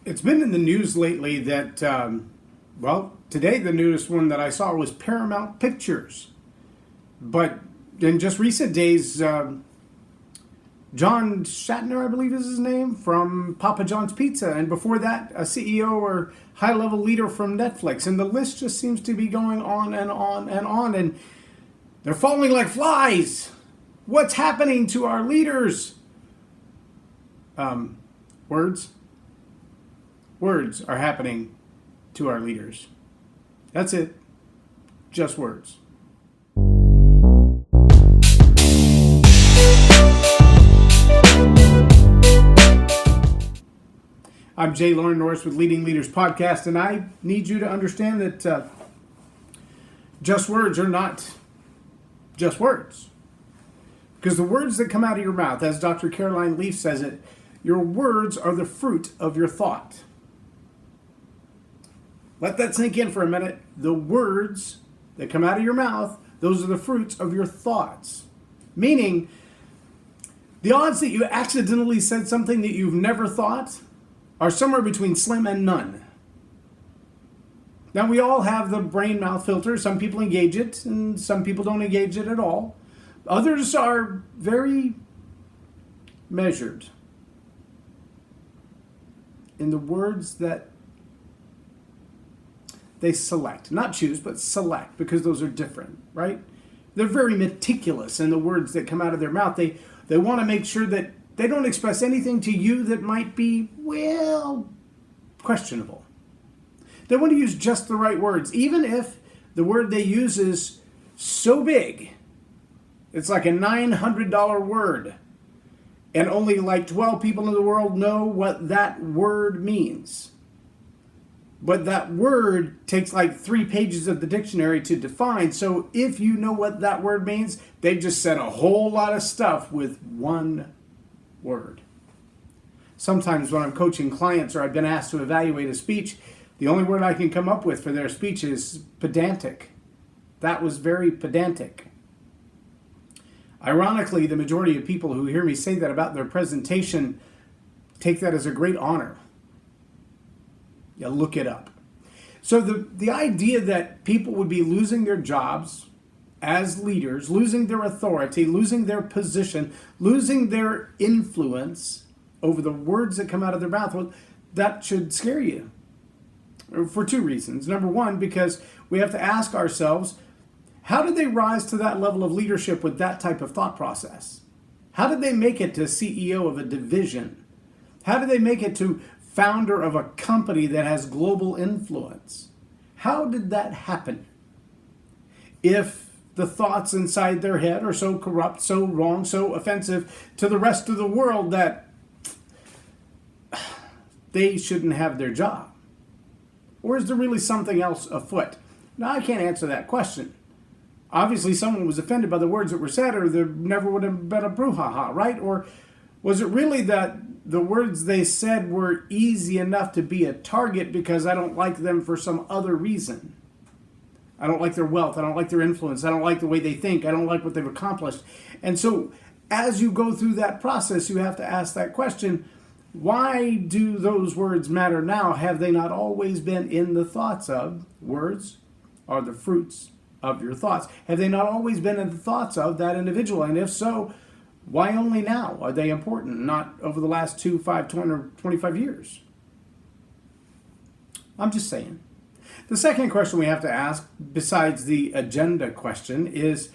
It's been in the news lately that, today the newest one that I saw was Paramount Pictures. But in just recent days, John Shatner, I believe is his name, from Papa John's Pizza. And before that, a CEO or high-level leader from Netflix. And the list just seems to be going on and on and on. And they're falling like flies. What's happening to our leaders? Words are happening to our leaders. That's it. Just words. I'm J Loren Norris with Leading Leaders Podcast, and I need you to understand that just words are not just words. Because the words that come out of your mouth, as Dr. Caroline Leaf says it, your words are the fruit of your thought. Let that sink in for a minute. The words that come out of your mouth, those are the fruits of your thoughts. Meaning, the odds that you accidentally said something that you've never thought are somewhere between slim and none. Now, we all have the brain-mouth filter. Some people engage it, and some people don't engage it at all. Others are very measured in the words that they select. Not choose, but select, because those are different, right? They're very meticulous in the words that come out of their mouth. They want to make sure that they don't express anything to you that might be, questionable. They want to use just the right words, even if the word they use is so big. It's like a $900 word, and only like 12 people in the world know what that word means. But that word takes like 3 pages of the dictionary to define. So if you know what that word means, they've just said a whole lot of stuff with one word. Sometimes when I'm coaching clients or I've been asked to evaluate a speech, the only word I can come up with for their speech is pedantic. That was very pedantic. Ironically, the majority of people who hear me say that about their presentation take that as a great honor. You look it up. So the idea that people would be losing their jobs as leaders, losing their authority, losing their position, losing their influence over the words that come out of their mouth, well, that should scare you for 2 reasons. Number one, because we have to ask ourselves, how did they rise to that level of leadership with that type of thought process? How did they make it to CEO of a division? How did they make it to founder of a company that has global influence? How did that happen? If the thoughts inside their head are so corrupt, so wrong, so offensive to the rest of the world that they shouldn't have their job? Or is there really something else afoot? Now, I can't answer that question. Obviously, someone was offended by the words that were said, or there never would have been a brouhaha, right? Or was it really that the words they said were easy enough to be a target because I don't like them for some other reason? I don't like their wealth. I don't like their influence. I don't like the way they think. I don't like what they've accomplished. And so as you go through that process, you have to ask that question, why do those words matter now? Have they not always been in the thoughts of? Words are the fruits of your thoughts. Have they not always been in the thoughts of that individual? And if so, why only now are they important, not over the last 2, 5, 20, or 25 years? I'm just saying. The second question we have to ask, besides the agenda question, is,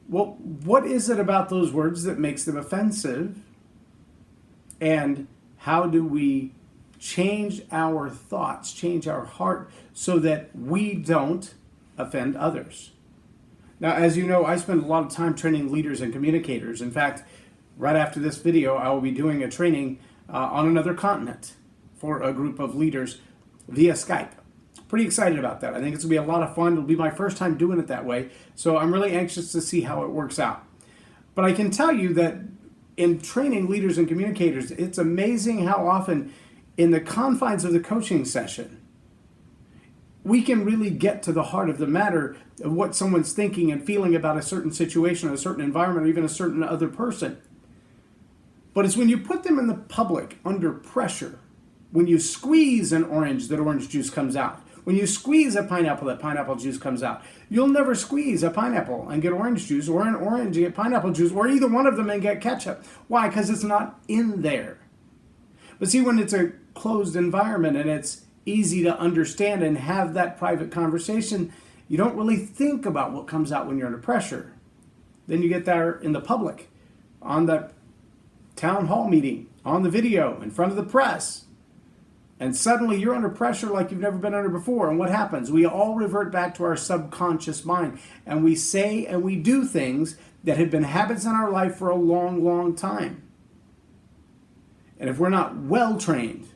what is it about those words that makes them offensive? And how do we change our thoughts, change our heart, so that we don't offend others? Now, as you know, I spend a lot of time training leaders and communicators. In fact, right after this video, I will be doing a training on another continent for a group of leaders via Skype. Pretty excited about that. I think it's going to be a lot of fun. It'll be my first time doing it that way, so I'm really anxious to see how it works out. But I can tell you that in training leaders and communicators, it's amazing how often in the confines of the coaching session, we can really get to the heart of the matter of what someone's thinking and feeling about a certain situation, or a certain environment, or even a certain other person. But it's when you put them in the public under pressure When you squeeze an orange, that orange juice comes out. When you squeeze a pineapple, that pineapple juice comes out. You'll never squeeze a pineapple and get orange juice, or an orange and get pineapple juice, or either one of them and get ketchup. Why? Because it's not in there. But see, when it's a closed environment and it's easy to understand and have that private conversation, you don't really think about what comes out when you're under pressure. Then you get there in the public, on the town hall meeting, on the video, in front of the press. And suddenly you're under pressure like you've never been under before. And what happens? We all revert back to our subconscious mind. And we say and we do things that have been habits in our life for a long, long time. And if we're not well trained,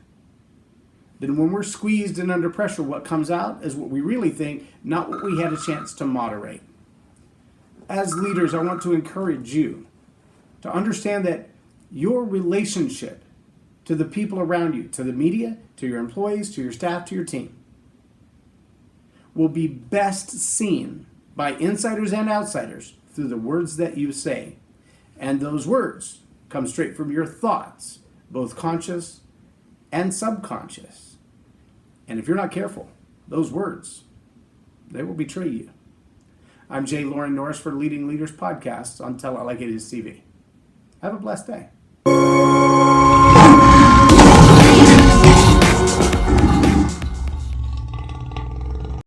then when we're squeezed and under pressure, what comes out is what we really think, not what we had a chance to moderate. As leaders, I want to encourage you to understand that your relationship to the people around you, to the media, to your employees, to your staff, to your team, will be best seen by insiders and outsiders through the words that you say. And those words come straight from your thoughts, both conscious and subconscious. And if you're not careful, those words, they will betray you. I'm J Loren Norris for Leading Leaders Podcasts on Tell It Like It Is TV. Have a blessed day.